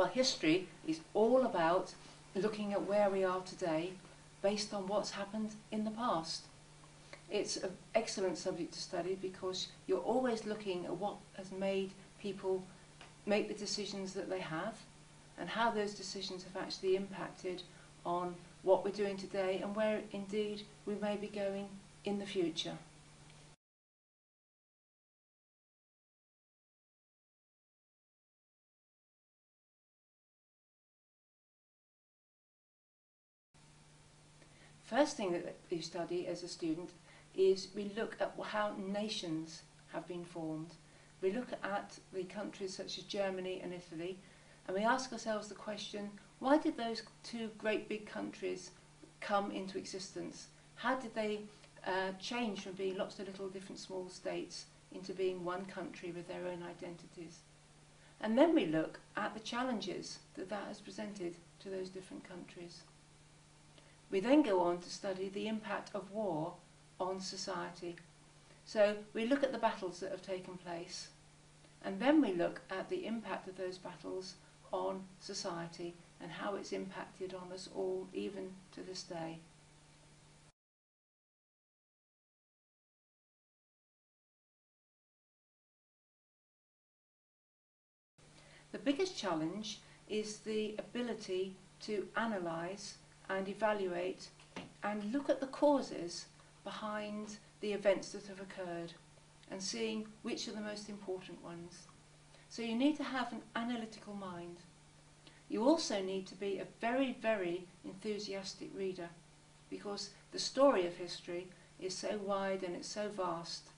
Well, history is all about looking at where we are today based on what's happened in the past. It's an excellent subject to study because you're always looking at what has made people make the decisions that they have and how those decisions have actually impacted on what we're doing today and where indeed we may be going in the future. First thing that you study as a student is we look at how nations have been formed. We look at the countries such as Germany and Italy, and we ask ourselves the question, why did those two great big countries come into existence? How did they change from being lots of little different small states into being one country with their own identities? And then we look at the challenges that that has presented to those different countries. We then go on to study the impact of war on society. So we look at the battles that have taken place, and then we look at the impact of those battles on society and how it's impacted on us all, even to this day. The biggest challenge is the ability to analyse and evaluate and look at the causes behind the events that have occurred and seeing which are the most important ones. So you need to have an analytical mind. You also need to be a very, very enthusiastic reader because the story of history is so wide and it's so vast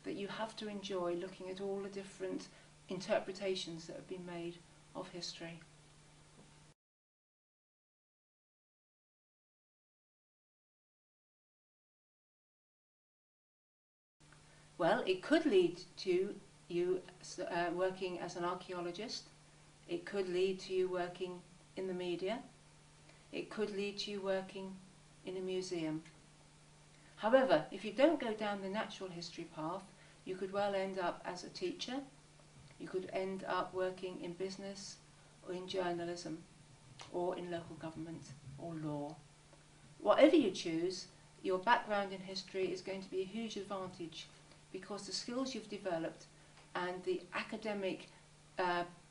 that you have to enjoy looking at all the different interpretations that have been made of history. Well, it could lead to you working as an archaeologist. It could lead to you working in the media. It could lead to you working in a museum. However, if you don't go down the natural history path, you could well end up as a teacher. You could end up working in business or in journalism or in local government or law. Whatever you choose, your background in history is going to be a huge advantage because the skills you've developed and the academic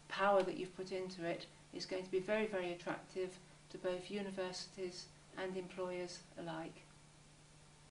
power that you've put into it is going to be very, very attractive to both universities and employers alike.